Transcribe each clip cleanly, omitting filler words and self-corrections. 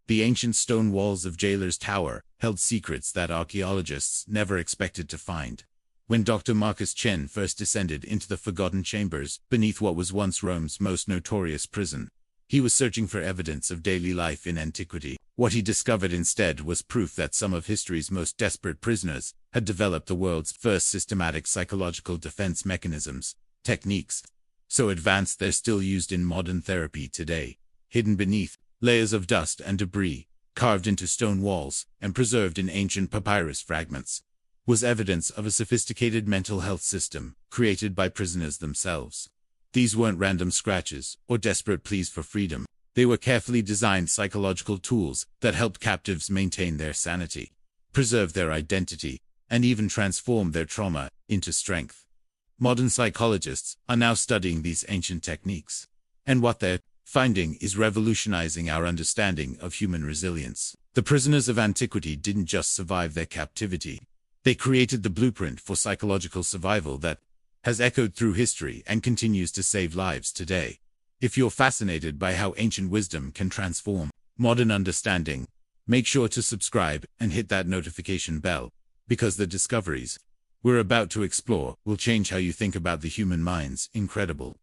The ancient stone walls of Jailer's Tower held secrets that archaeologists never expected to find. When Dr. Marcus Chen first descended into the forgotten chambers beneath what was once Rome's most notorious prison, he was searching for evidence of daily life in antiquity. What he discovered instead was proof that some of history's most desperate prisoners had developed the world's first systematic psychological defense mechanisms, techniques, so advanced they're still used in modern therapy today. Hidden beneath layers of dust and debris, carved into stone walls, and preserved in ancient papyrus fragments, was evidence of a sophisticated mental health system created by prisoners themselves. These weren't random scratches or desperate pleas for freedom. They were carefully designed psychological tools that helped captives maintain their sanity, preserve their identity, and even transform their trauma into strength. Modern psychologists are now studying these ancient techniques, and what they're finding is revolutionizing our understanding of human resilience. The prisoners of antiquity didn't just survive their captivity. They created the blueprint for psychological survival that has echoed through history and continues to save lives today. If you're fascinated by how ancient wisdom can transform modern understanding, make sure to subscribe and hit that notification bell, because the discoveries we're about to explore will change how you think about the human mind's incredible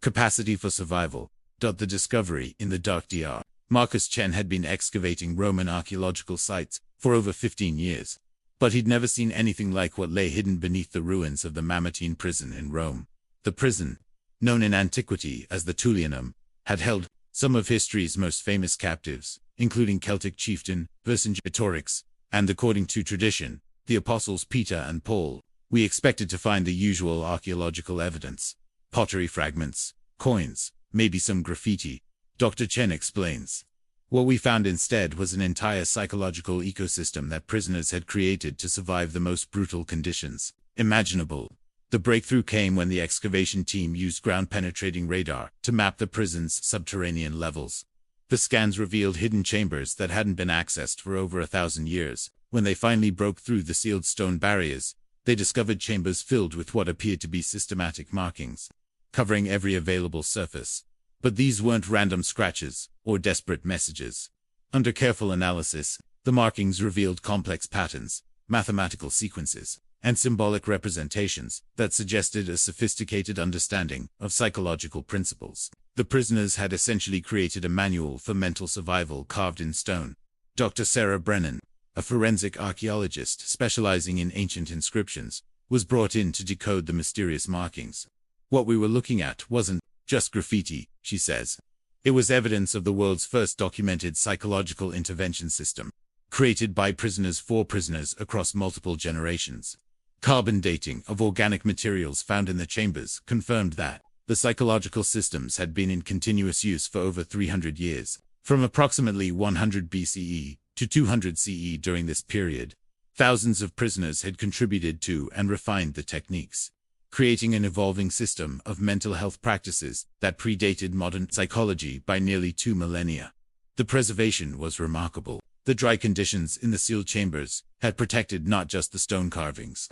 capacity for survival. The discovery in the Dark DR. Marcus Chen had been excavating Roman archaeological sites for over 15 years, but he'd never seen anything like what lay hidden beneath the ruins of the Mamertine prison in Rome. The prison, known in antiquity as the Tullianum, had held some of history's most famous captives, including Celtic chieftain Vercingetorix, and according to tradition, the apostles Peter and Paul. We expected to find the usual archaeological evidence: pottery fragments, coins, maybe some graffiti. Dr. Chen explains. What we found instead was an entire psychological ecosystem that prisoners had created to survive the most brutal conditions imaginable. The breakthrough came when the excavation team used ground-penetrating radar to map the prison's subterranean levels. The scans revealed hidden chambers that hadn't been accessed for over 1,000 years. When they finally broke through the sealed stone barriers, they discovered chambers filled with what appeared to be systematic markings, covering every available surface. But these weren't random scratches or desperate messages. Under careful analysis, the markings revealed complex patterns, mathematical sequences, and symbolic representations that suggested a sophisticated understanding of psychological principles. The prisoners had essentially created a manual for mental survival carved in stone. Dr. Sarah Brennan, a forensic archaeologist specializing in ancient inscriptions, was brought in to decode the mysterious markings. What we were looking at wasn't just graffiti, she says. It was evidence of the world's first documented psychological intervention system, created by prisoners for prisoners across multiple generations. Carbon dating of organic materials found in the chambers confirmed that the psychological systems had been in continuous use for over 300 years, from approximately 100 BCE to 200 CE. During this period, thousands of prisoners had contributed to and refined the techniques, creating an evolving system of mental health practices that predated modern psychology by nearly 2 millennia. The preservation was remarkable. The dry conditions in the sealed chambers had protected not just the stone carvings,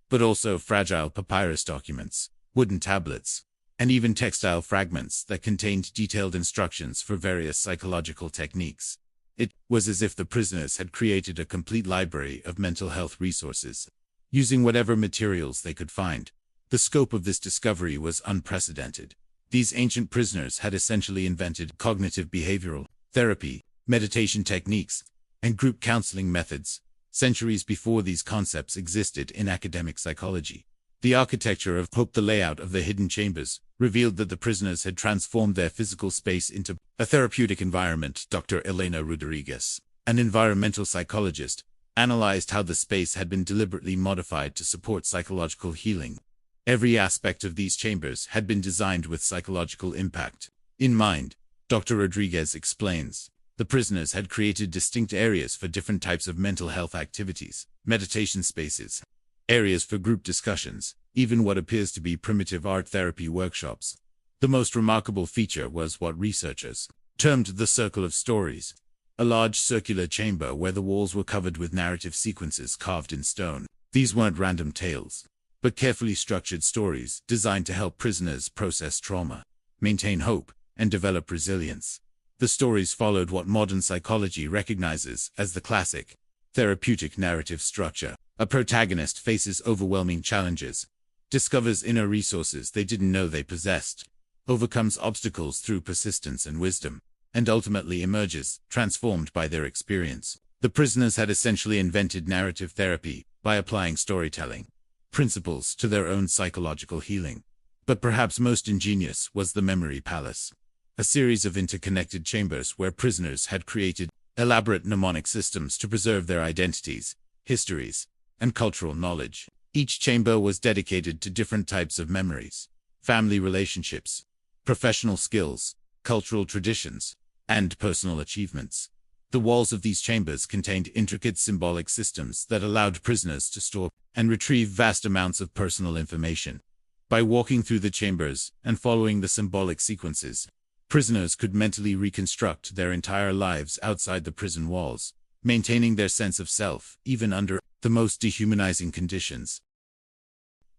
but also fragile papyrus documents, wooden tablets, and even textile fragments that contained detailed instructions for various psychological techniques. It was as if the prisoners had created a complete library of mental health resources, using whatever materials they could find. The scope of this discovery was unprecedented. These ancient prisoners had essentially invented cognitive behavioral therapy, meditation techniques, and group counseling methods, centuries before these concepts existed in academic psychology. The architecture of the layout of the hidden chambers revealed that the prisoners had transformed their physical space into a therapeutic environment. Dr. Elena Rodriguez, an environmental psychologist, analyzed how the space had been deliberately modified to support psychological healing. Every aspect of these chambers had been designed with psychological impact in mind. Dr. Rodriguez explains. The prisoners had created distinct areas for different types of mental health activities, meditation spaces, areas for group discussions, even what appears to be primitive art therapy workshops. The most remarkable feature was what researchers termed the Circle of Stories, a large circular chamber where the walls were covered with narrative sequences carved in stone. These weren't random tales, but carefully structured stories designed to help prisoners process trauma, maintain hope, and develop resilience. The stories followed what modern psychology recognizes as the classic therapeutic narrative structure. A protagonist faces overwhelming challenges, discovers inner resources they didn't know they possessed, overcomes obstacles through persistence and wisdom, and ultimately emerges transformed by their experience. The prisoners had essentially invented narrative therapy by applying storytelling principles to their own psychological healing. But perhaps most ingenious was the memory palace, a series of interconnected chambers where prisoners had created elaborate mnemonic systems to preserve their identities, histories, and cultural knowledge. Each chamber was dedicated to different types of memories, family relationships, professional skills, cultural traditions, and personal achievements. The walls of these chambers contained intricate symbolic systems that allowed prisoners to store and retrieve vast amounts of personal information. By walking through the chambers and following the symbolic sequences, prisoners could mentally reconstruct their entire lives outside the prison walls, maintaining their sense of self even under the most dehumanizing conditions.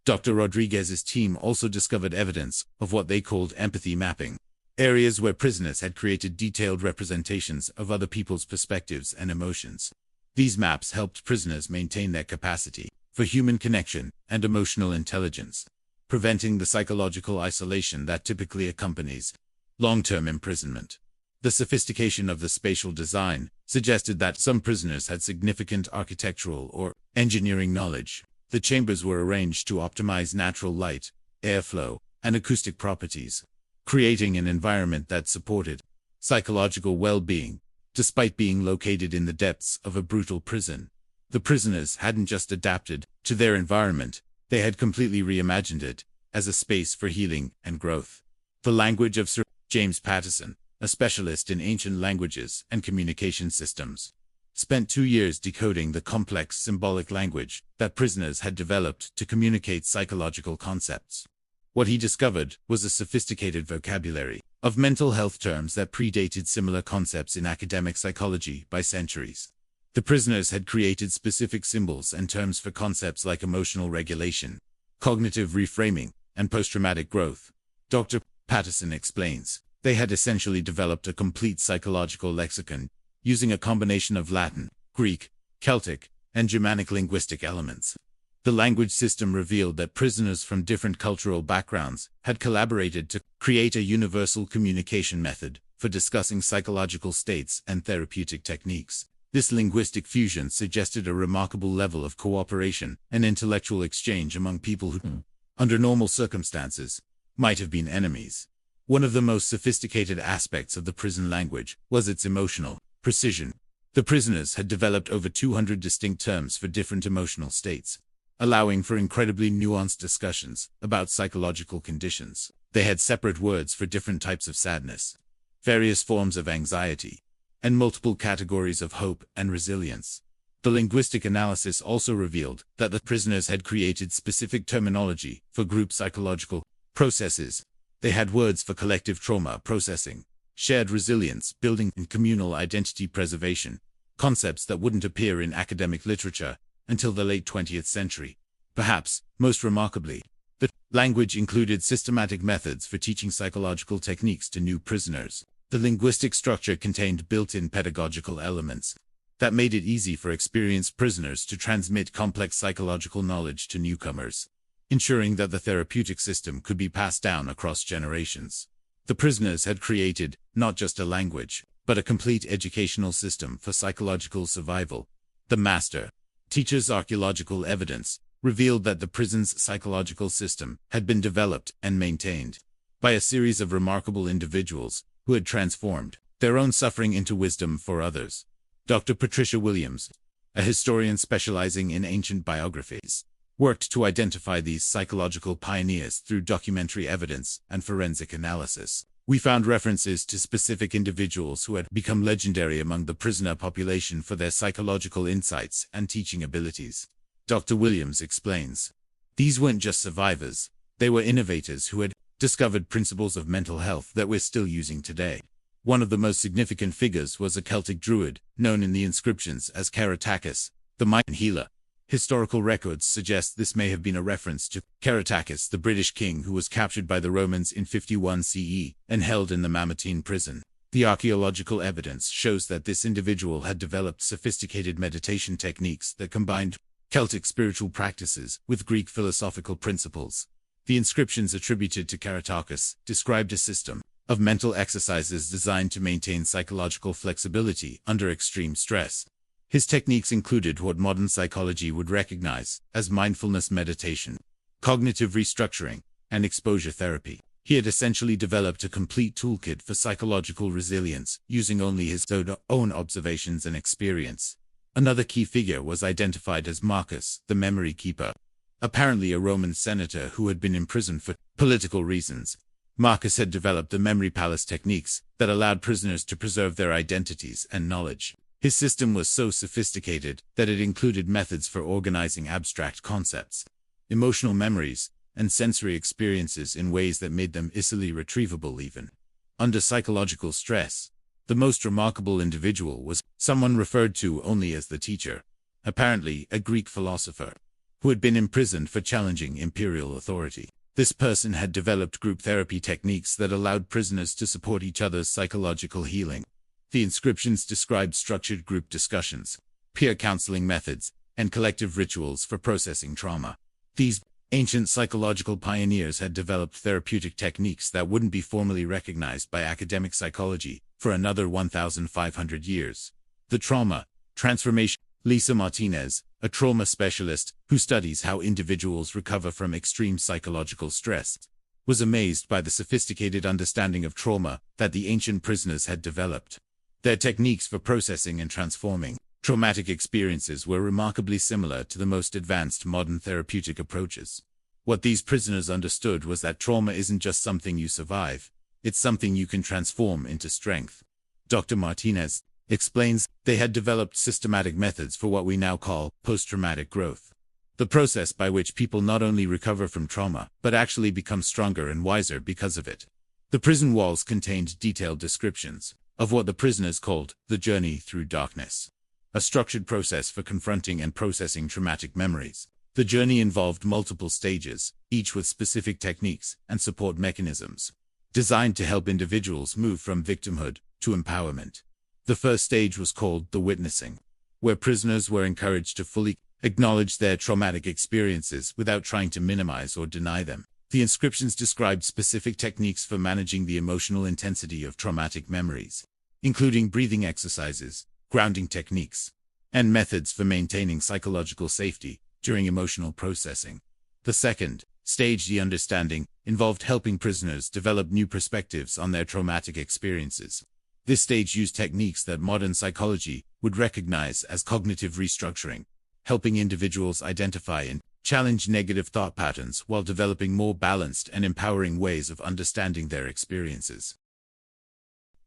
Dr. Rodriguez's team also discovered evidence of what they called empathy mapping, areas where prisoners had created detailed representations of other people's perspectives and emotions. These maps helped prisoners maintain their capacity for human connection and emotional intelligence, preventing the psychological isolation that typically accompanies long-term imprisonment. The sophistication of the spatial design suggested that some prisoners had significant architectural or engineering knowledge. The chambers were arranged to optimize natural light, airflow, and acoustic properties, creating an environment that supported psychological well-being. Despite being located in the depths of a brutal prison, the prisoners hadn't just adapted to their environment, they had completely reimagined it as a space for healing and growth. The language of Sir James Patterson, a specialist in ancient languages and communication systems, spent 2 years decoding the complex symbolic language that prisoners had developed to communicate psychological concepts. What he discovered was a sophisticated vocabulary of mental health terms that predated similar concepts in academic psychology by centuries. The prisoners had created specific symbols and terms for concepts like emotional regulation, cognitive reframing, and post-traumatic growth. Dr. Patterson explains, they had essentially developed a complete psychological lexicon using a combination of Latin, Greek, Celtic, and Germanic linguistic elements. The language system revealed that prisoners from different cultural backgrounds had collaborated to create a universal communication method for discussing psychological states and therapeutic techniques. This linguistic fusion suggested a remarkable level of cooperation and intellectual exchange among people who, under normal circumstances, might have been enemies. One of the most sophisticated aspects of the prison language was its emotional precision. The prisoners had developed over 200 distinct terms for different emotional states, allowing for incredibly nuanced discussions about psychological conditions. They had separate words for different types of sadness, various forms of anxiety, and multiple categories of hope and resilience. The linguistic analysis also revealed that the prisoners had created specific terminology for group psychological processes. They had words for collective trauma processing, shared resilience building, and communal identity preservation, concepts that wouldn't appear in academic literature until the late 20th century. Perhaps, most remarkably, the language included systematic methods for teaching psychological techniques to new prisoners. The linguistic structure contained built-in pedagogical elements that made it easy for experienced prisoners to transmit complex psychological knowledge to newcomers, ensuring that the therapeutic system could be passed down across generations. The prisoners had created not just a language, but a complete educational system for psychological survival. The master teacher's archaeological evidence revealed that the prison's psychological system had been developed and maintained by a series of remarkable individuals who had transformed their own suffering into wisdom for others. Dr. Patricia Williams, a historian specializing in ancient biographies, worked to identify these psychological pioneers through documentary evidence and forensic analysis. We found references to specific individuals who had become legendary among the prisoner population for their psychological insights and teaching abilities. Dr. Williams explains, these weren't just survivors, they were innovators who had discovered principles of mental health that we're still using today. One of the most significant figures was a Celtic druid, known in the inscriptions as Caratacus, the mind healer. Historical records suggest this may have been a reference to Caratacus, the British king who was captured by the Romans in 51 CE and held in the Mamertine prison. The archaeological evidence shows that this individual had developed sophisticated meditation techniques that combined Celtic spiritual practices with Greek philosophical principles. The inscriptions attributed to Karatakis described a system of mental exercises designed to maintain psychological flexibility under extreme stress. His techniques included what modern psychology would recognize as mindfulness meditation, cognitive restructuring, and exposure therapy. He had essentially developed a complete toolkit for psychological resilience, using only his own observations and experience. Another key figure was identified as Marcus, the memory keeper. Apparently a Roman senator who had been imprisoned for political reasons, Marcus had developed the memory palace techniques that allowed prisoners to preserve their identities and knowledge. His system was so sophisticated that it included methods for organizing abstract concepts, emotional memories, and sensory experiences in ways that made them easily retrievable even under psychological stress. The most remarkable individual was someone referred to only as the teacher, apparently a Greek philosopher, who had been imprisoned for challenging imperial authority. This person had developed group therapy techniques that allowed prisoners to support each other's psychological healing. The inscriptions described structured group discussions, peer counseling methods, and collective rituals for processing trauma. These ancient psychological pioneers had developed therapeutic techniques that wouldn't be formally recognized by academic psychology for another 1,500 years. The trauma transformation. Lisa Martinez, a trauma specialist who studies how individuals recover from extreme psychological stress, was amazed by the sophisticated understanding of trauma that the ancient prisoners had developed. Their techniques for processing and transforming traumatic experiences were remarkably similar to the most advanced modern therapeutic approaches. What these prisoners understood was that trauma isn't just something you survive, it's something you can transform into strength. Dr. Martinez explains they had developed systematic methods for what we now call post-traumatic growth, the process by which people not only recover from trauma, but actually become stronger and wiser because of it. The prison walls contained detailed descriptions of what the prisoners called the journey through darkness, a structured process for confronting and processing traumatic memories. The journey involved multiple stages, each with specific techniques and support mechanisms, designed to help individuals move from victimhood to empowerment. The first stage was called the witnessing, where prisoners were encouraged to fully acknowledge their traumatic experiences without trying to minimize or deny them. The inscriptions described specific techniques for managing the emotional intensity of traumatic memories, including breathing exercises, grounding techniques, and methods for maintaining psychological safety during emotional processing. The second stage, the understanding, involved helping prisoners develop new perspectives on their traumatic experiences. This stage used techniques that modern psychology would recognize as cognitive restructuring, helping individuals identify and challenge negative thought patterns while developing more balanced and empowering ways of understanding their experiences.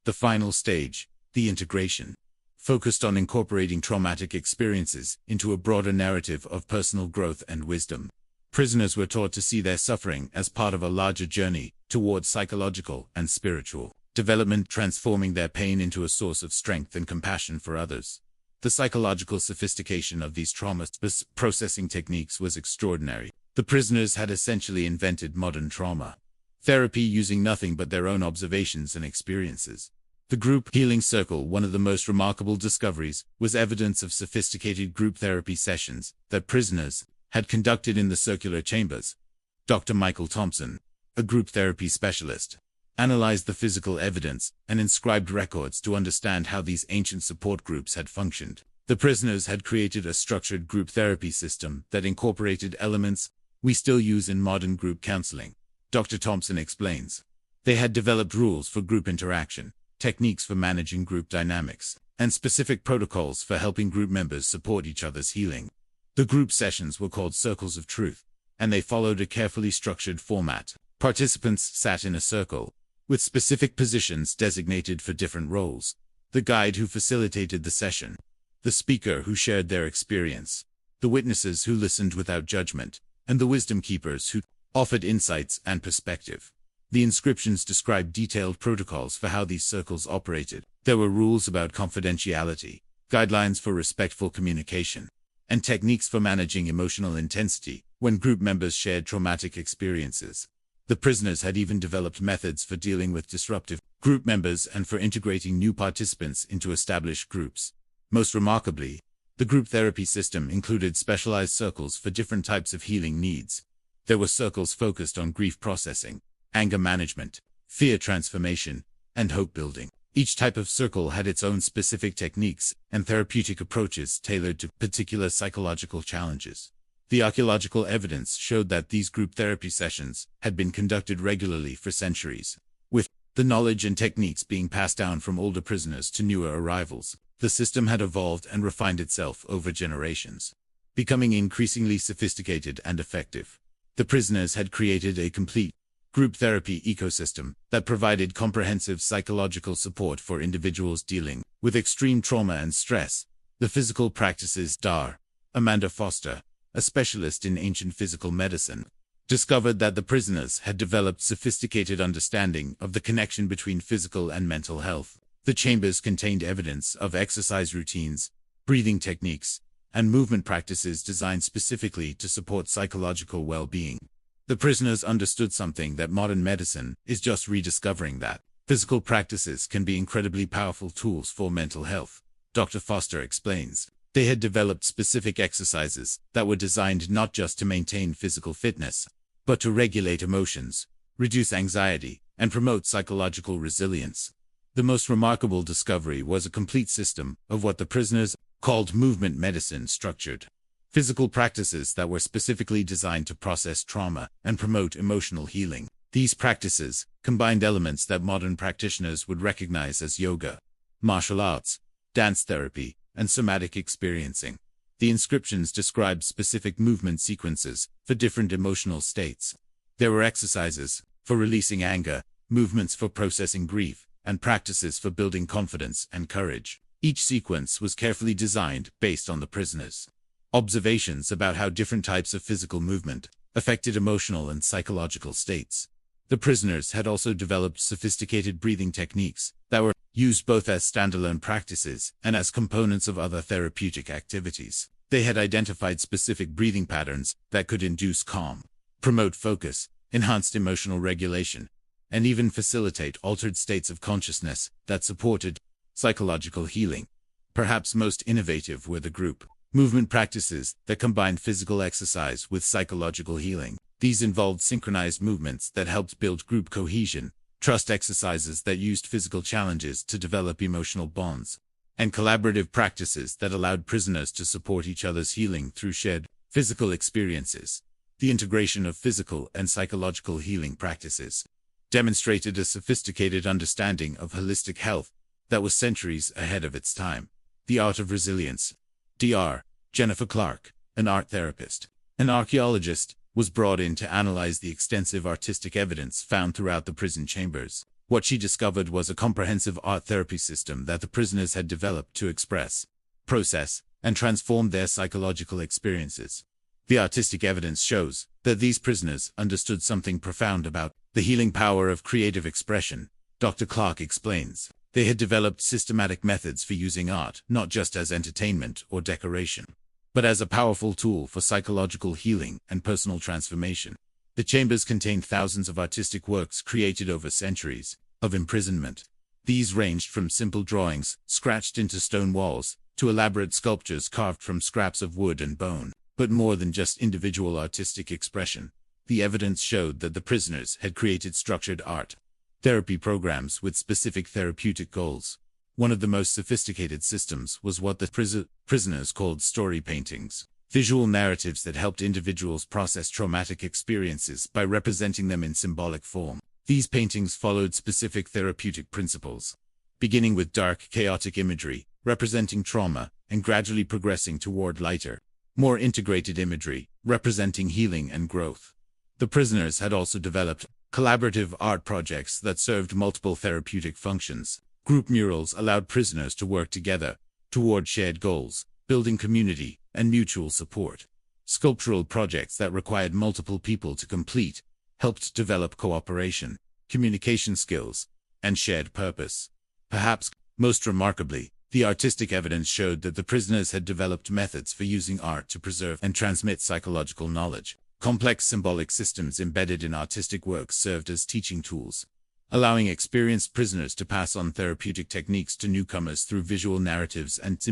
The final stage, the integration, focused on incorporating traumatic experiences into a broader narrative of personal growth and wisdom. Prisoners were taught to see their suffering as part of a larger journey towards psychological and spiritual development, transforming their pain into a source of strength and compassion for others. The psychological sophistication of these trauma processing techniques was extraordinary. The prisoners had essentially invented modern trauma therapy using nothing but their own observations and experiences. The group healing circle, one of the most remarkable discoveries, was evidence of sophisticated group therapy sessions that prisoners had conducted in the circular chambers. Dr. Michael Thompson, a group therapy specialist, analyzed the physical evidence and inscribed records to understand how these ancient support groups had functioned. The prisoners had created a structured group therapy system that incorporated elements we still use in modern group counseling. Dr. Thompson explains, they had developed rules for group interaction, techniques for managing group dynamics, and specific protocols for helping group members support each other's healing. The group sessions were called circles of truth, and they followed a carefully structured format. Participants sat in a circle, with specific positions designated for different roles: the guide who facilitated the session, the speaker who shared their experience, the witnesses who listened without judgment, and the wisdom keepers who offered insights and perspective. The inscriptions described detailed protocols for how these circles operated. There were rules about confidentiality, guidelines for respectful communication, and techniques for managing emotional intensity when group members shared traumatic experiences. The prisoners had even developed methods for dealing with disruptive group members and for integrating new participants into established groups. Most remarkably, the group therapy system included specialized circles for different types of healing needs. There were circles focused on grief processing, anger management, fear transformation, and hope building. Each type of circle had its own specific techniques and therapeutic approaches tailored to particular psychological challenges. The archaeological evidence showed that these group therapy sessions had been conducted regularly for centuries. With the knowledge and techniques being passed down from older prisoners to newer arrivals, the system had evolved and refined itself over generations, becoming increasingly sophisticated and effective. The prisoners had created a complete group therapy ecosystem that provided comprehensive psychological support for individuals dealing with extreme trauma and stress. The physical practices. Dr. Amanda Foster, a specialist in ancient physical medicine, discovered that the prisoners had developed sophisticated understanding of the connection between physical and mental health. The chambers contained evidence of exercise routines, breathing techniques, and movement practices designed specifically to support psychological well-being. The prisoners understood something that modern medicine is just rediscovering, that physical practices can be incredibly powerful tools for mental health. Dr. Foster explains, they had developed specific exercises that were designed not just to maintain physical fitness, but to regulate emotions, reduce anxiety, and promote psychological resilience. The most remarkable discovery was a complete system of what the prisoners called movement medicine, structured physical practices that were specifically designed to process trauma and promote emotional healing. These practices combined elements that modern practitioners would recognize as yoga, martial arts, dance therapy, and somatic experiencing. The inscriptions described specific movement sequences for different emotional states. There were exercises for releasing anger, movements for processing grief, and practices for building confidence and courage. Each sequence was carefully designed based on the prisoners' observations about how different types of physical movement affected emotional and psychological states. The prisoners had also developed sophisticated breathing techniques that were used both as standalone practices and as components of other therapeutic activities. They had identified specific breathing patterns that could induce calm, promote focus, enhance emotional regulation, and even facilitate altered states of consciousness that supported psychological healing. Perhaps most innovative were the group movement practices that combined physical exercise with psychological healing. These involved synchronized movements that helped build group cohesion, trust exercises that used physical challenges to develop emotional bonds, and collaborative practices that allowed prisoners to support each other's healing through shared physical experiences. The integration of physical and psychological healing practices demonstrated a sophisticated understanding of holistic health that was centuries ahead of its time. The art of resilience. Dr. Jennifer Clark, an art therapist, an archaeologist, was brought in to analyze the extensive artistic evidence found throughout the prison chambers. What she discovered was a comprehensive art therapy system that the prisoners had developed to express, process, and transform their psychological experiences. The artistic evidence shows that these prisoners understood something profound about the healing power of creative expression. Dr. Clark explains, they had developed systematic methods for using art not just as entertainment or decoration, but as a powerful tool for psychological healing and personal transformation. The chambers contained thousands of artistic works created over centuries of imprisonment. These ranged from simple drawings scratched into stone walls to elaborate sculptures carved from scraps of wood and bone. But more than just individual artistic expression, the evidence showed that the prisoners had created structured art therapy programs with specific therapeutic goals. One of the most sophisticated systems was what the prisoners called story paintings, visual narratives that helped individuals process traumatic experiences by representing them in symbolic form. These paintings followed specific therapeutic principles, beginning with dark, chaotic imagery representing trauma and gradually progressing toward lighter, more integrated imagery representing healing and growth. The prisoners had also developed collaborative art projects that served multiple therapeutic functions. Group murals allowed prisoners to work together toward shared goals, building community and mutual support. Sculptural projects that required multiple people to complete helped develop cooperation, communication skills, and shared purpose. Perhaps most remarkably, the artistic evidence showed that the prisoners had developed methods for using art to preserve and transmit psychological knowledge. Complex symbolic systems embedded in artistic works served as teaching tools, allowing experienced prisoners to pass on therapeutic techniques to newcomers through visual narratives and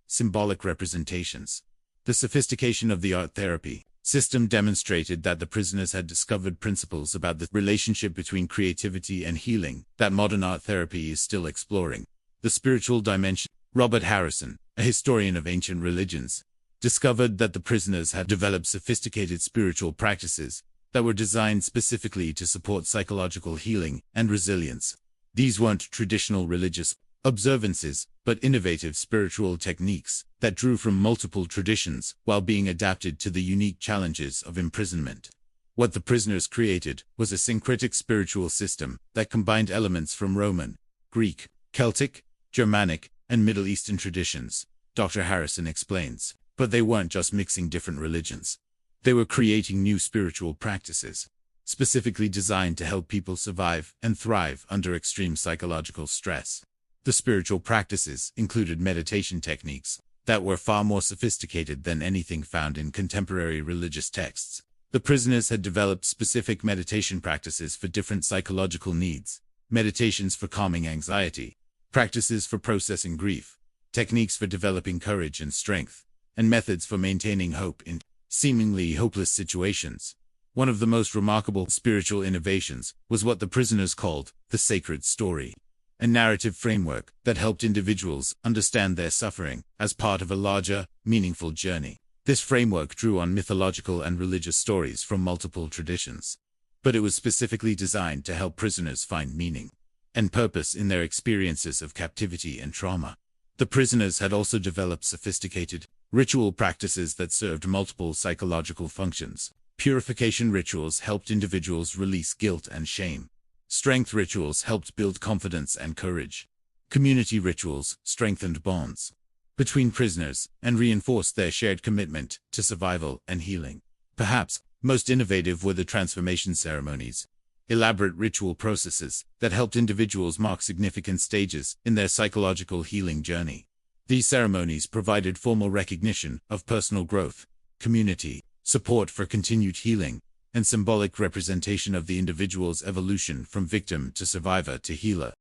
symbolic representations. The sophistication of the art therapy system demonstrated that the prisoners had discovered principles about the relationship between creativity and healing that modern art therapy is still exploring. The spiritual dimension. Robert Harrison, a historian of ancient religions, discovered that the prisoners had developed sophisticated spiritual practices that were designed specifically to support psychological healing and resilience. These weren't traditional religious observances, but innovative spiritual techniques that drew from multiple traditions while being adapted to the unique challenges of imprisonment. What the prisoners created was a syncretic spiritual system that combined elements from Roman, Greek, Celtic, Germanic, and Middle Eastern traditions, Dr. Harrison explains. But they weren't just mixing different religions. They were creating new spiritual practices, specifically designed to help people survive and thrive under extreme psychological stress. The spiritual practices included meditation techniques that were far more sophisticated than anything found in contemporary religious texts. The prisoners had developed specific meditation practices for different psychological needs, meditations for calming anxiety, practices for processing grief, techniques for developing courage and strength, and methods for maintaining hope in seemingly hopeless situations. One of the most remarkable spiritual innovations was what the prisoners called the sacred story, a narrative framework that helped individuals understand their suffering as part of a larger, meaningful journey. This framework drew on mythological and religious stories from multiple traditions, but it was specifically designed to help prisoners find meaning and purpose in their experiences of captivity and trauma. The prisoners had also developed sophisticated ritual practices that served multiple psychological functions. Purification rituals helped individuals release guilt and shame. Strength rituals helped build confidence and courage. Community rituals strengthened bonds between prisoners and reinforced their shared commitment to survival and healing. Perhaps most innovative were the transformation ceremonies, elaborate ritual processes that helped individuals mark significant stages in their psychological healing journey. These ceremonies provided formal recognition of personal growth, community support for continued healing, and symbolic representation of the individual's evolution from victim to survivor to healer.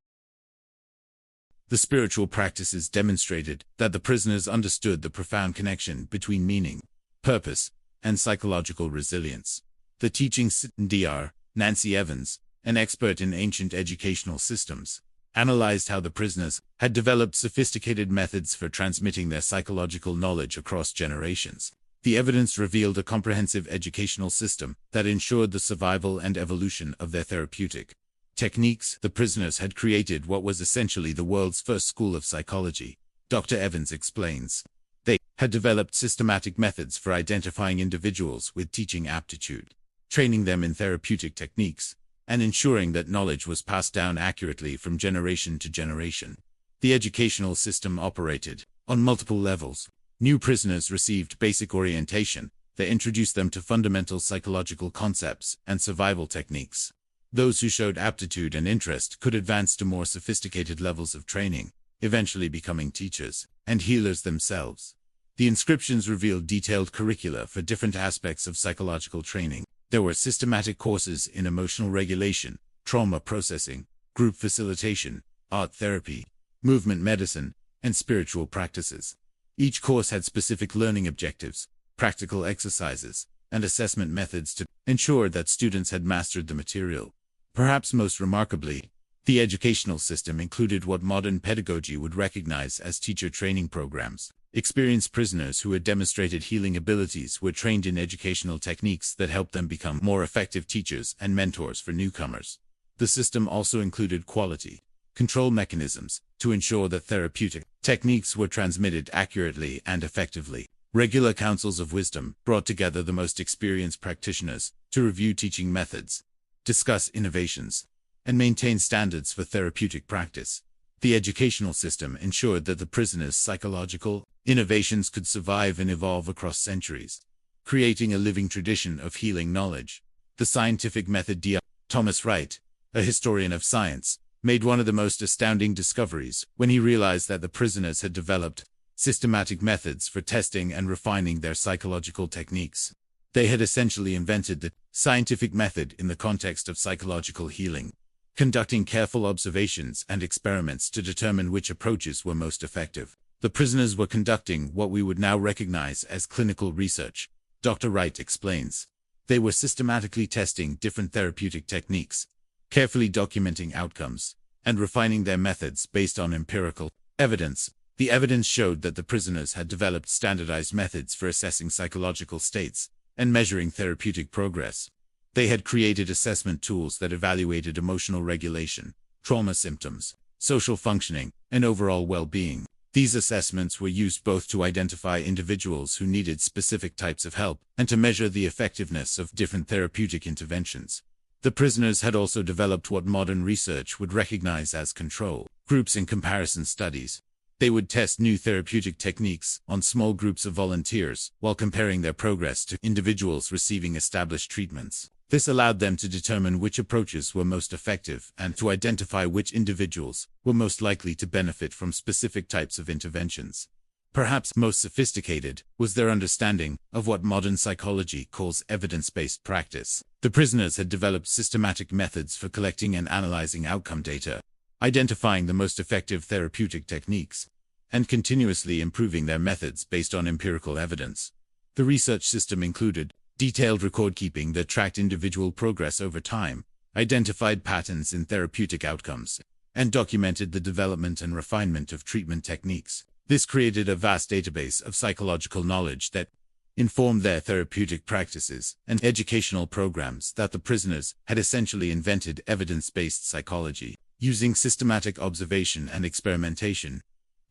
The spiritual practices demonstrated that the prisoners understood the profound connection between meaning, purpose, and psychological resilience. The teachings. Dr. Nancy Evans, an expert in ancient educational systems, analyzed how the prisoners had developed sophisticated methods for transmitting their psychological knowledge across generations. The evidence revealed a comprehensive educational system that ensured the survival and evolution of their therapeutic techniques. The prisoners had created what was essentially the world's first school of psychology. Dr. Evans explains. They had developed systematic methods for identifying individuals with teaching aptitude, training them in therapeutic techniques, and ensuring that knowledge was passed down accurately from generation to generation. The educational system operated on multiple levels. New prisoners received basic orientation that introduced them to fundamental psychological concepts and survival techniques. Those who showed aptitude and interest could advance to more sophisticated levels of training, eventually becoming teachers and healers themselves. The inscriptions revealed detailed curricula for different aspects of psychological training. There were systematic courses in emotional regulation, trauma processing, group facilitation, art therapy, movement medicine, and spiritual practices. Each course had specific learning objectives, practical exercises, and assessment methods to ensure that students had mastered the material. Perhaps most remarkably, the educational system included what modern pedagogy would recognize as teacher training programs. Experienced prisoners who had demonstrated healing abilities were trained in educational techniques that helped them become more effective teachers and mentors for newcomers. The system also included quality control mechanisms to ensure that therapeutic techniques were transmitted accurately and effectively. Regular councils of wisdom brought together the most experienced practitioners to review teaching methods, discuss innovations, and maintain standards for therapeutic practice. The educational system ensured that the prisoners' psychological innovations could survive and evolve across centuries, creating a living tradition of healing knowledge. The scientific method. Dr. Thomas Wright, a historian of science, made one of the most astounding discoveries when he realized that the prisoners had developed systematic methods for testing and refining their psychological techniques. They had essentially invented the scientific method in the context of psychological healing. conducting careful observations and experiments to determine which approaches were most effective. The prisoners were conducting what we would now recognize as clinical research, Dr. Wright explains. They were systematically testing different therapeutic techniques, carefully documenting outcomes, and refining their methods based on empirical evidence. The evidence showed that the prisoners had developed standardized methods for assessing psychological states and measuring therapeutic progress. They had created assessment tools that evaluated emotional regulation, trauma symptoms, social functioning, and overall well-being. These assessments were used both to identify individuals who needed specific types of help and to measure the effectiveness of different therapeutic interventions. The prisoners had also developed what modern research would recognize as control groups in comparison studies. They would test new therapeutic techniques on small groups of volunteers while comparing their progress to individuals receiving established treatments. This allowed them to determine which approaches were most effective and to identify which individuals were most likely to benefit from specific types of interventions. Perhaps most sophisticated was their understanding of what modern psychology calls evidence-based practice. The prisoners had developed systematic methods for collecting and analyzing outcome data, identifying the most effective therapeutic techniques, and continuously improving their methods based on empirical evidence. The research system included detailed record-keeping that tracked individual progress over time, identified patterns in therapeutic outcomes, and documented the development and refinement of treatment techniques. This created a vast database of psychological knowledge that informed their therapeutic practices and educational programs. That the prisoners had essentially invented evidence-based psychology, using systematic observation and experimentation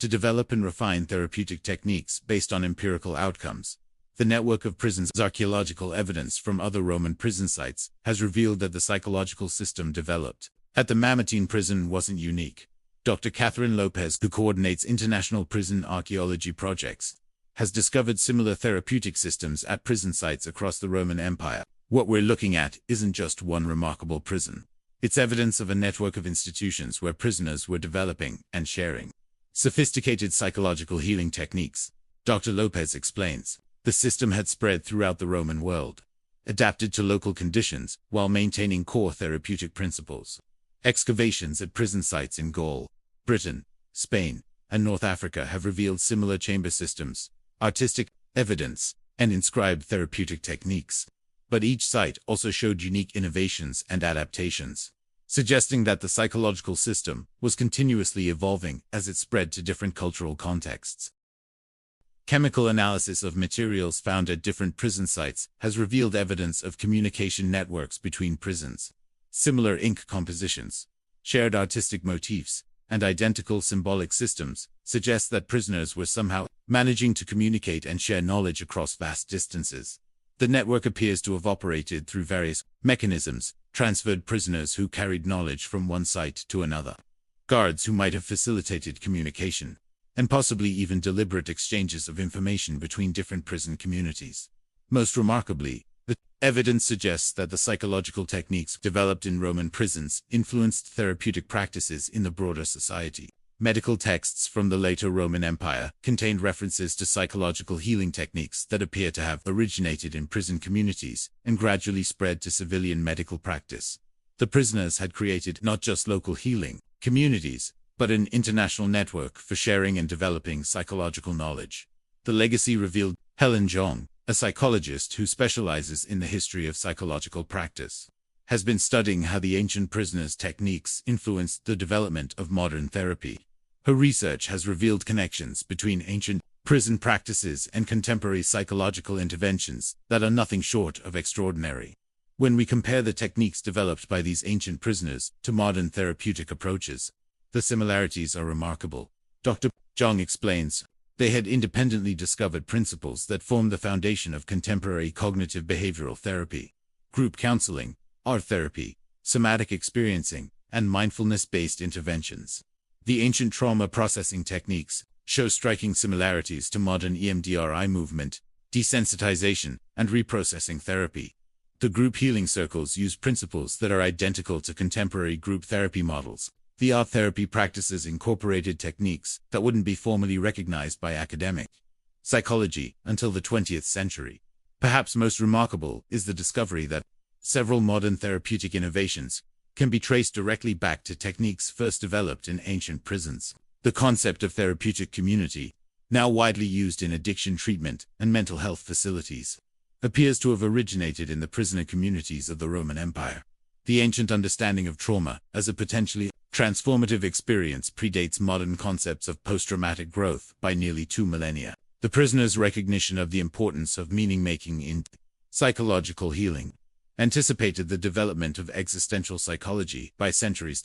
to develop and refine therapeutic techniques based on empirical outcomes. The network of prisons' archaeological evidence from other Roman prison sites has revealed that the psychological system developed at the Mamertine prison wasn't unique. Dr. Catherine Lopez, who coordinates international prison archaeology projects, has discovered similar therapeutic systems at prison sites across the Roman Empire. What we're looking at isn't just one remarkable prison. It's evidence of a network of institutions where prisoners were developing and sharing sophisticated psychological healing techniques. Dr. Lopez explains. The system had spread throughout the Roman world, adapted to local conditions while maintaining core therapeutic principles. Excavations at prison sites in Gaul, Britain, Spain, and North Africa have revealed similar chamber systems, artistic evidence, and inscribed therapeutic techniques. But each site also showed unique innovations and adaptations, suggesting that the psychological system was continuously evolving as it spread to different cultural contexts. Chemical analysis of materials found at different prison sites has revealed evidence of communication networks between prisons. Similar ink compositions, shared artistic motifs, and identical symbolic systems suggest that prisoners were somehow managing to communicate and share knowledge across vast distances. The network appears to have operated through various mechanisms, transferred prisoners who carried knowledge from one site to another, guards who might have facilitated communication, and possibly even deliberate exchanges of information between different prison communities. Most remarkably, the evidence suggests that the psychological techniques developed in Roman prisons influenced therapeutic practices in the broader society. Medical texts from the later Roman Empire contained references to psychological healing techniques that appear to have originated in prison communities and gradually spread to civilian medical practice. The prisoners had created not just local healing communities, but an international network for sharing and developing psychological knowledge. The legacy revealed. Helen Zhang, a psychologist who specializes in the history of psychological practice, has been studying how the ancient prisoners' techniques influenced the development of modern therapy. Her research has revealed connections between ancient prison practices and contemporary psychological interventions that are nothing short of extraordinary. When we compare the techniques developed by these ancient prisoners to modern therapeutic approaches, the similarities are remarkable. Dr. Zhang explains, they had independently discovered principles that form the foundation of contemporary cognitive behavioral therapy, group counseling, art therapy, somatic experiencing, and mindfulness-based interventions. The ancient trauma processing techniques show striking similarities to modern EMDR movement, desensitization, and reprocessing therapy. The group healing circles use principles that are identical to contemporary group therapy models. The art therapy practices incorporated techniques that wouldn't be formally recognized by academic psychology until the 20th century. Perhaps most remarkable is the discovery that several modern therapeutic innovations can be traced directly back to techniques first developed in ancient prisons. The concept of therapeutic community, now widely used in addiction treatment and mental health facilities, appears to have originated in the prisoner communities of the Roman Empire. The ancient understanding of trauma as a potentially transformative experience predates modern concepts of post-traumatic growth by nearly 2 millennia. The prisoners' recognition of the importance of meaning-making in psychological healing anticipated the development of existential psychology by centuries.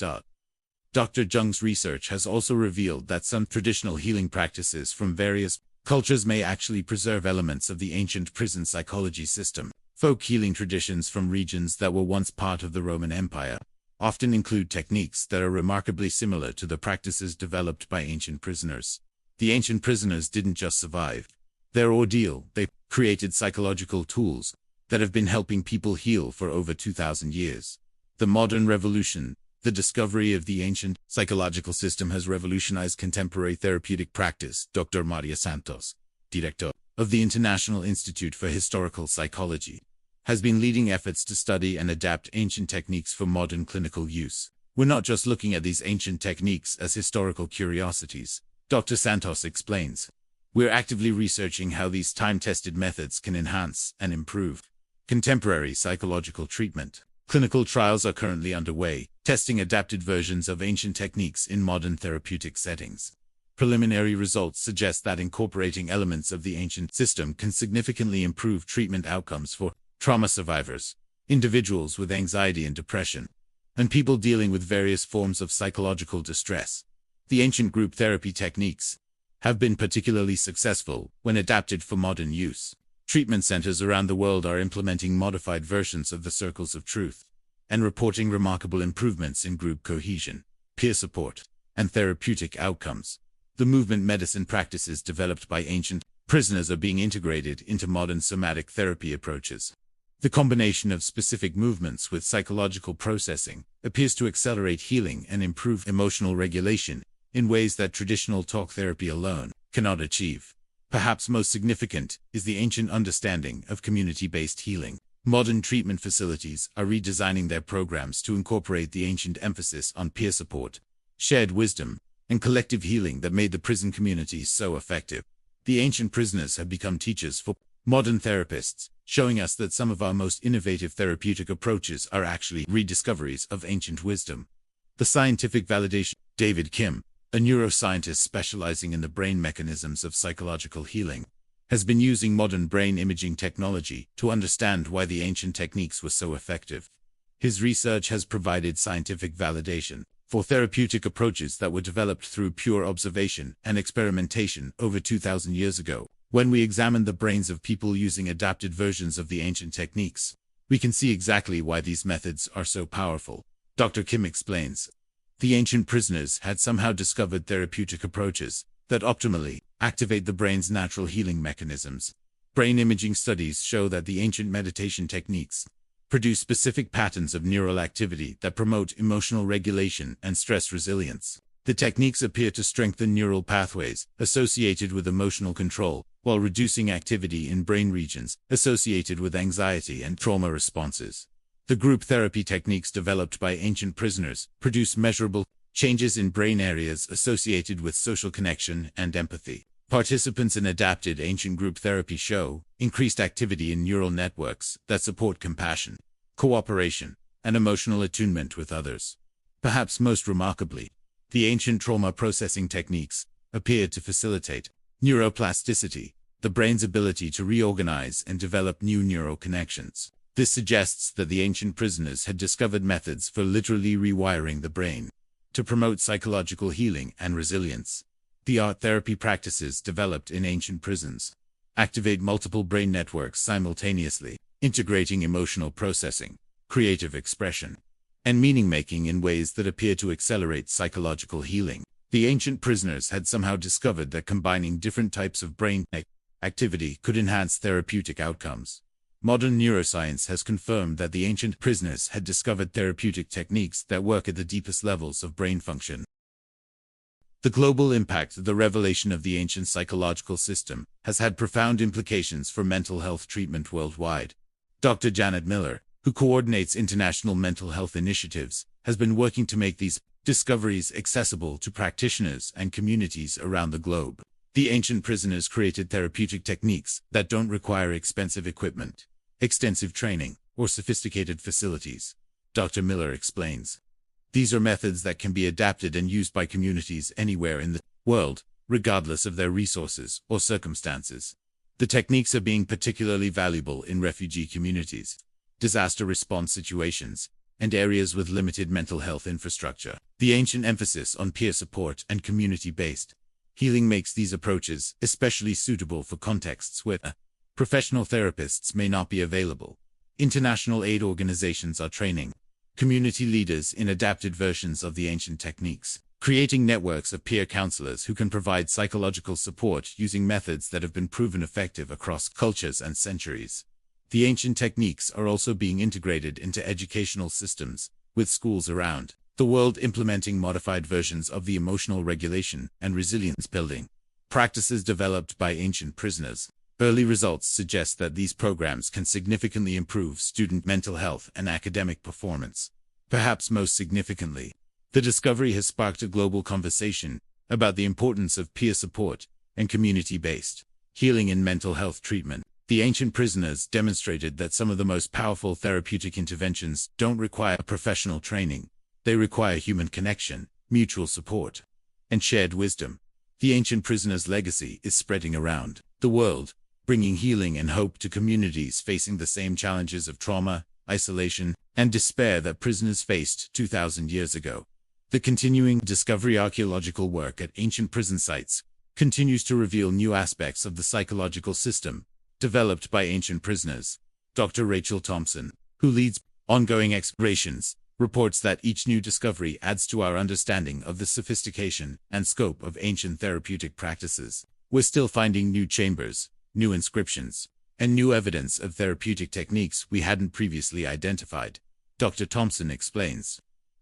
Dr. Jung's research has also revealed that some traditional healing practices from various cultures may actually preserve elements of the ancient prison psychology system. Folk healing traditions from regions that were once part of the Roman Empire often include techniques that are remarkably similar to the practices developed by ancient prisoners. The ancient prisoners didn't just survive their ordeal, they created psychological tools that have been helping people heal for over 2,000 years. The modern revolution, the discovery of the ancient psychological system, has revolutionized contemporary therapeutic practice. Dr. Maria Santos, director of the International Institute for Historical Psychology, has been leading efforts to study and adapt ancient techniques for modern clinical use. We're not just looking at these ancient techniques as historical curiosities, Dr. Santos explains. We're actively researching how these time-tested methods can enhance and improve contemporary psychological treatment. Clinical trials are currently underway, testing adapted versions of ancient techniques in modern therapeutic settings. Preliminary results suggest that incorporating elements of the ancient system can significantly improve treatment outcomes for trauma survivors, individuals with anxiety and depression, and people dealing with various forms of psychological distress. The ancient group therapy techniques have been particularly successful when adapted for modern use. Treatment centers around the world are implementing modified versions of the circles of truth and reporting remarkable improvements in group cohesion, peer support, and therapeutic outcomes. The movement medicine practices developed by ancient prisoners are being integrated into modern somatic therapy approaches. The combination of specific movements with psychological processing appears to accelerate healing and improve emotional regulation in ways that traditional talk therapy alone cannot achieve. Perhaps most significant is the ancient understanding of community-based healing. Modern treatment facilities are redesigning their programs to incorporate the ancient emphasis on peer support, shared wisdom, and collective healing that made the prison communities so effective. The ancient prisoners have become teachers for modern therapists, showing us that some of our most innovative therapeutic approaches are actually rediscoveries of ancient wisdom. The scientific validation. David Kim, a neuroscientist specializing in the brain mechanisms of psychological healing, has been using modern brain imaging technology to understand why the ancient techniques were so effective. His research has provided scientific validation for therapeutic approaches that were developed through pure observation and experimentation over 2,000 years ago. When we examine the brains of people using adapted versions of the ancient techniques, we can see exactly why these methods are so powerful. Dr. Kim explains. The ancient prisoners had somehow discovered therapeutic approaches that optimally activate the brain's natural healing mechanisms. Brain imaging studies show that the ancient meditation techniques produce specific patterns of neural activity that promote emotional regulation and stress resilience. The techniques appear to strengthen neural pathways associated with emotional control, while reducing activity in brain regions associated with anxiety and trauma responses. The group therapy techniques developed by ancient prisoners produce measurable changes in brain areas associated with social connection and empathy. Participants in adapted ancient group therapy show increased activity in neural networks that support compassion, cooperation, and emotional attunement with others. Perhaps most remarkably, the ancient trauma processing techniques appear to facilitate neuroplasticity, the brain's ability to reorganize and develop new neural connections. This suggests that the ancient prisoners had discovered methods for literally rewiring the brain to promote psychological healing and resilience. The art therapy practices developed in ancient prisons activate multiple brain networks simultaneously, integrating emotional processing, creative expression, and meaning-making in ways that appear to accelerate psychological healing. The ancient prisoners had somehow discovered that combining different types of brain activity could enhance therapeutic outcomes. Modern neuroscience has confirmed that the ancient prisoners had discovered therapeutic techniques that work at the deepest levels of brain function. The global impact of the revelation of the ancient psychological system has had profound implications for mental health treatment worldwide. Dr. Janet Miller, who coordinates international mental health initiatives, has been working to make these discoveries accessible to practitioners and communities around the globe. The ancient prisoners created therapeutic techniques that don't require expensive equipment, extensive training, or sophisticated facilities. Dr. Miller explains. These are methods that can be adapted and used by communities anywhere in the world, regardless of their resources or circumstances. The techniques are being particularly valuable in refugee communities, disaster response situations, and areas with limited mental health infrastructure. The ancient emphasis on peer support and community-based healing makes these approaches especially suitable for contexts where professional therapists may not be available. International aid organizations are training community leaders in adapted versions of the ancient techniques, creating networks of peer counselors who can provide psychological support using methods that have been proven effective across cultures and centuries. The ancient techniques are also being integrated into educational systems, with schools around the world implementing modified versions of the emotional regulation and resilience building practices developed by ancient prisoners. Early results suggest that these programs can significantly improve student mental health and academic performance. Perhaps most significantly, the discovery has sparked a global conversation about the importance of peer support and community-based healing in mental health treatment. The ancient prisoners demonstrated that some of the most powerful therapeutic interventions don't require professional training. They require human connection, mutual support, and shared wisdom. The ancient prisoners' legacy is spreading around the world, bringing healing and hope to communities facing the same challenges of trauma, isolation, and despair that prisoners faced 2,000 years ago. The continuing discovery archaeological work at ancient prison sites continues to reveal new aspects of the psychological system developed by ancient prisoners. Dr. Rachel Thompson, who leads ongoing explorations, reports that each new discovery adds to our understanding of the sophistication and scope of ancient therapeutic practices. We're still finding new chambers, new inscriptions, and new evidence of therapeutic techniques we hadn't previously identified. Dr. Thompson explains.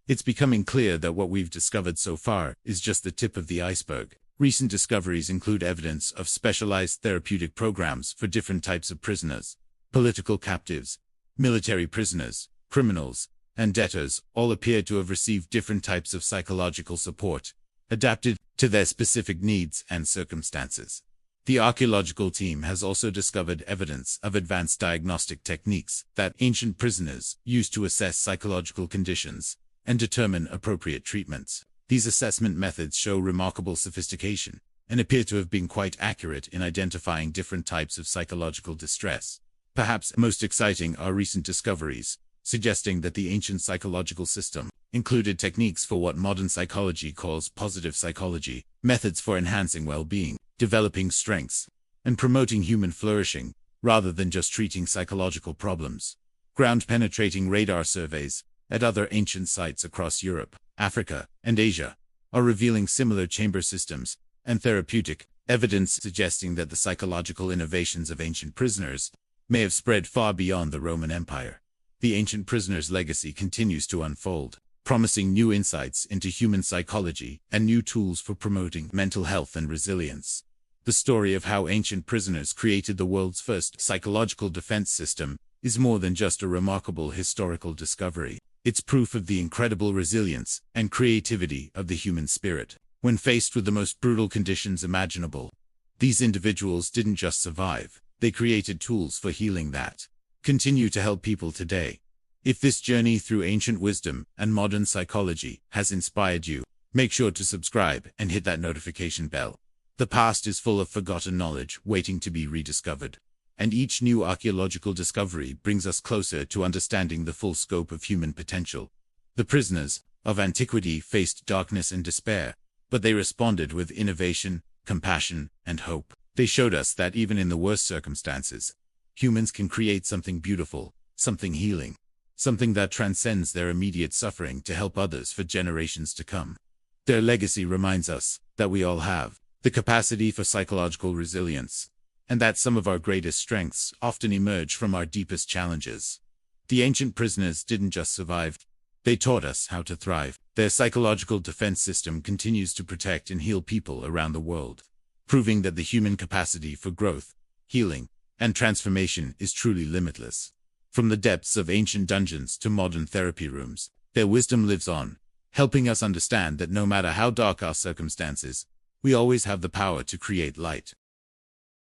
It's becoming clear that what we've discovered so far is just the tip of the iceberg. Recent discoveries include evidence of specialized therapeutic programs for different types of prisoners, political captives, military prisoners, criminals, and debtors. All appear to have received different types of psychological support, adapted to their specific needs and circumstances. The archaeological team has also discovered evidence of advanced diagnostic techniques that ancient prisoners used to assess psychological conditions and determine appropriate treatments. These assessment methods show remarkable sophistication and appear to have been quite accurate in identifying different types of psychological distress. Perhaps most exciting are recent discoveries, suggesting that the ancient psychological system included techniques for what modern psychology calls positive psychology, methods for enhancing well-being, developing strengths, and promoting human flourishing, rather than just treating psychological problems. Ground-penetrating radar surveys at other ancient sites across Europe, Africa, and Asia are revealing similar chamber systems and therapeutic evidence suggesting that the psychological innovations of ancient prisoners may have spread far beyond the Roman Empire. The ancient prisoners' legacy continues to unfold, promising new insights into human psychology and new tools for promoting mental health and resilience. The story of how ancient prisoners created the world's first psychological defense system is more than just a remarkable historical discovery. It's proof of the incredible resilience and creativity of the human spirit. When faced with the most brutal conditions imaginable, these individuals didn't just survive, they created tools for healing that continue to help people today. If this journey through ancient wisdom and modern psychology has inspired you, make sure to subscribe and hit that notification bell. The past is full of forgotten knowledge waiting to be rediscovered, and each new archaeological discovery brings us closer to understanding the full scope of human potential. The prisoners of antiquity faced darkness and despair, but they responded with innovation, compassion, and hope. They showed us that even in the worst circumstances, humans can create something beautiful, something healing, something that transcends their immediate suffering to help others for generations to come. Their legacy reminds us that we all have the capacity for psychological resilience, and that some of our greatest strengths often emerge from our deepest challenges. The ancient prisoners didn't just survive, they taught us how to thrive. Their psychological defense system continues to protect and heal people around the world, proving that the human capacity for growth, healing, and transformation is truly limitless. From the depths of ancient dungeons to modern therapy rooms, Their wisdom lives on, helping us understand that no matter how dark our circumstances, we always have the power to create light.